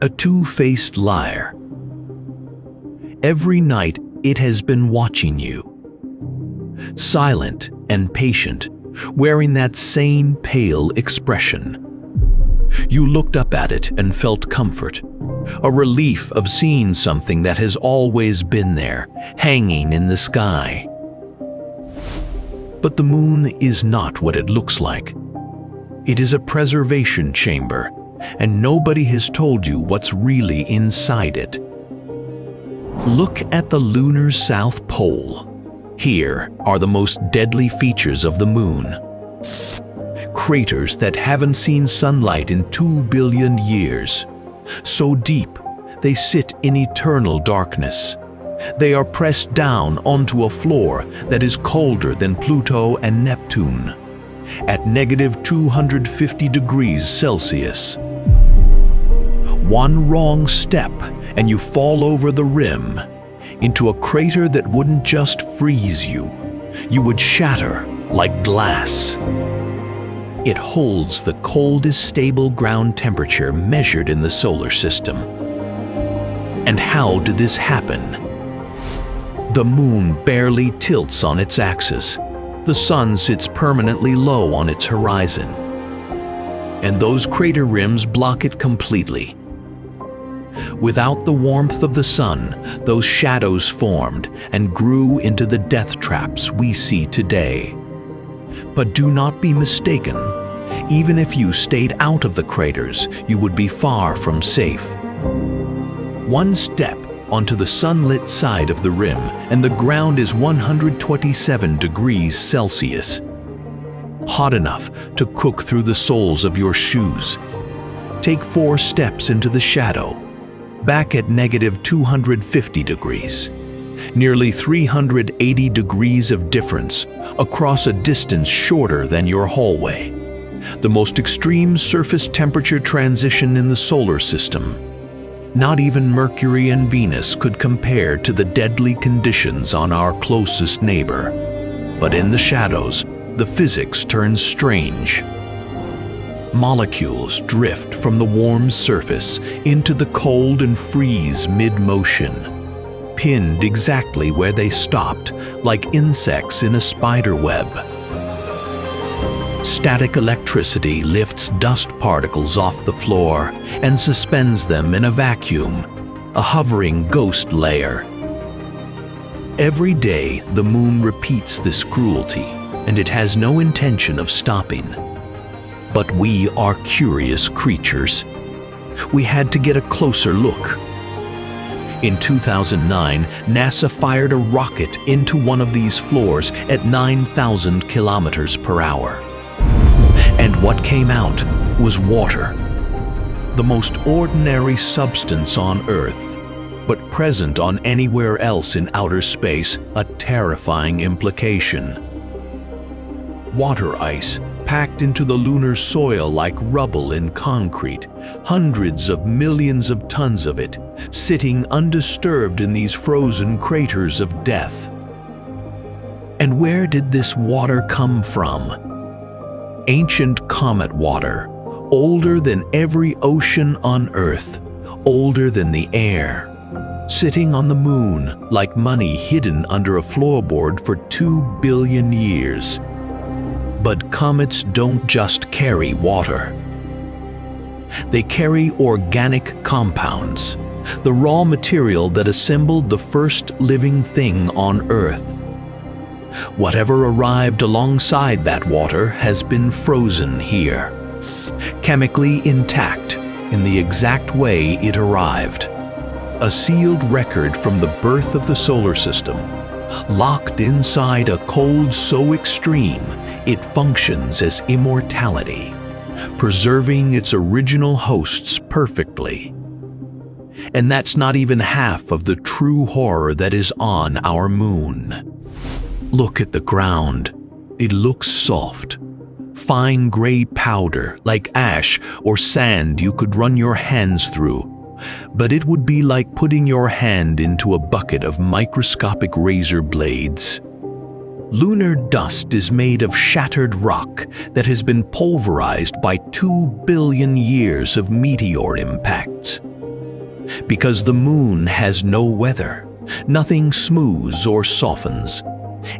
a two-faced liar. Every night it has been watching you, silent and patient, wearing that same pale expression. You looked up at it and felt comfort, a relief of seeing something that has always been there, hanging in the sky. But the moon is not what it looks like. It is a preservation chamber, and nobody has told you what's really inside it. Look at the lunar South Pole. Here are the most deadly features of the moon. Craters that haven't seen sunlight in 2 billion years. So deep, they sit in eternal darkness. They are pressed down onto a floor that is colder than Pluto and Neptune, at -250 degrees Celsius. One wrong step and you fall over the rim, into a crater that wouldn't just freeze you, you would shatter like glass. It holds the coldest stable ground temperature measured in the solar system. And how did this happen? The moon barely tilts on its axis. The sun sits permanently low on its horizon. And those crater rims block it completely. Without the warmth of the sun, those shadows formed and grew into the death traps we see today. But do not be mistaken. Even if you stayed out of the craters, you would be far from safe. One step onto the sunlit side of the rim, and the ground is 127 degrees Celsius. Hot enough to cook through the soles of your shoes. Take 4 steps into the shadow, back at -250 degrees. Nearly 380 degrees of difference across a distance shorter than your hallway. The most extreme surface temperature transition in the solar system. Not even Mercury and Venus could compare to the deadly conditions on our closest neighbor. But in the shadows, the physics turns strange. Molecules drift from the warm surface into the cold and freeze mid-motion, pinned exactly where they stopped, like insects in a spider web. Static electricity lifts dust particles off the floor and suspends them in a vacuum, a hovering ghost layer. Every day, the moon repeats this cruelty, and it has no intention of stopping. But we are curious creatures. We had to get a closer look. In 2009, NASA fired a rocket into one of these floors at 9,000 kilometers per hour. And what came out was water. The most ordinary substance on Earth, but present on anywhere else in outer space, a terrifying implication. Water ice packed into the lunar soil like rubble in concrete, hundreds of millions of tons of it, sitting undisturbed in these frozen craters of death. And where did this water come from? Ancient comet water, older than every ocean on Earth, older than the air, sitting on the moon like money hidden under a floorboard for 2 billion years. But comets don't just carry water. They carry organic compounds, the raw material that assembled the first living thing on Earth. Whatever arrived alongside that water has been frozen here, chemically intact in the exact way it arrived. A sealed record from the birth of the solar system, locked inside a cold so extreme it functions as immortality, preserving its original hosts perfectly. And that's not even half of the true horror that is on our moon. Look at the ground. It looks soft. Fine gray powder, like ash or sand you could run your hands through. But it would be like putting your hand into a bucket of microscopic razor blades. Lunar dust is made of shattered rock that has been pulverized by 2 billion years of meteor impacts. Because the moon has no weather. Nothing smooths or softens.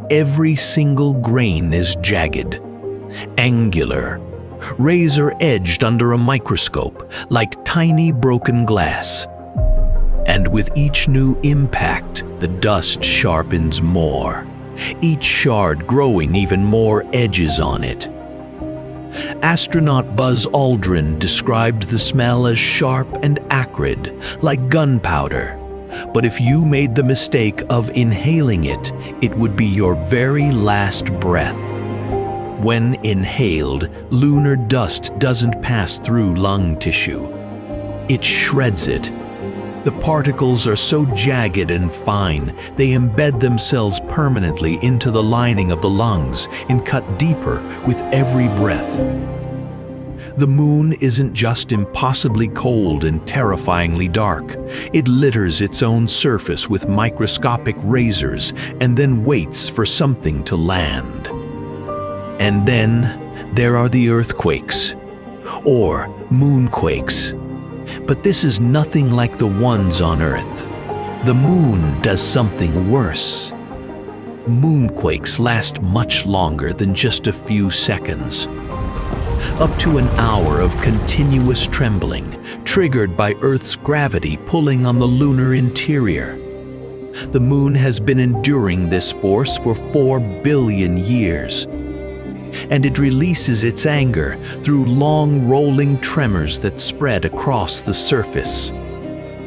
Every single grain is jagged, angular, razor-edged under a microscope, like tiny broken glass. And with each new impact, the dust sharpens more, each shard growing even more edges on it. Astronaut Buzz Aldrin described the smell as sharp and acrid, like gunpowder. But if you made the mistake of inhaling it, it would be your very last breath. When inhaled, lunar dust doesn't pass through lung tissue. It shreds it. The particles are so jagged and fine, they embed themselves permanently into the lining of the lungs and cut deeper with every breath. The moon isn't just impossibly cold and terrifyingly dark. It litters its own surface with microscopic razors and then waits for something to land. And then there are the earthquakes, or moonquakes. But this is nothing like the ones on Earth. The moon does something worse. Moonquakes last much longer than just a few seconds. Up to an hour of continuous trembling, triggered by Earth's gravity pulling on the lunar interior. The moon has been enduring this force for 4 billion years. And it releases its anger through long rolling tremors that spread across the surface.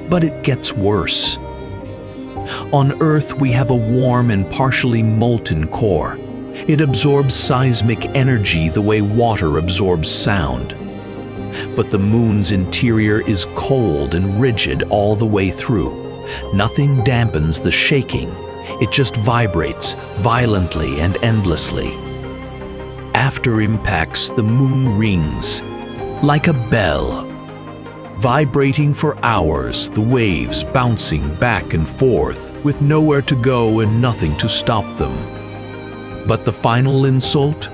But it gets worse. On Earth, we have a warm and partially molten core. It absorbs seismic energy the way water absorbs sound. But the moon's interior is cold and rigid all the way through. Nothing dampens the shaking. It just vibrates violently and endlessly. After impacts, the moon rings, like a bell. Vibrating for hours, the waves bouncing back and forth, with nowhere to go and nothing to stop them. But the final insult?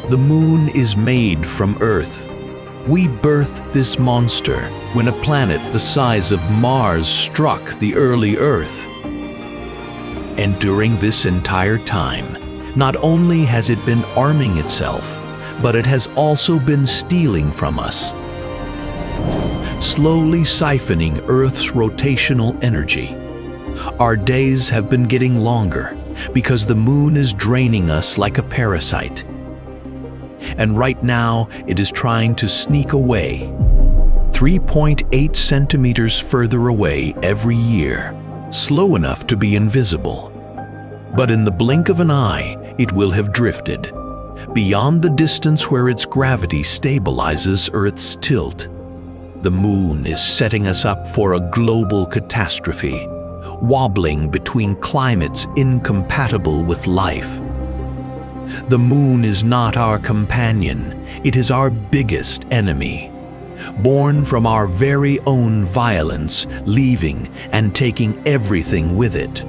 The moon is made from Earth. We birthed this monster when a planet the size of Mars struck the early Earth. And during this entire time, not only has it been arming itself, but it has also been stealing from us, slowly siphoning Earth's rotational energy. Our days have been getting longer because the moon is draining us like a parasite. And right now, it is trying to sneak away, 3.8 centimeters further away every year, slow enough to be invisible. But in the blink of an eye, it will have drifted, beyond the distance where its gravity stabilizes Earth's tilt. The moon is setting us up for a global catastrophe, wobbling between climates incompatible with life. The moon is not our companion, it is our biggest enemy, born from our very own violence, leaving and taking everything with it.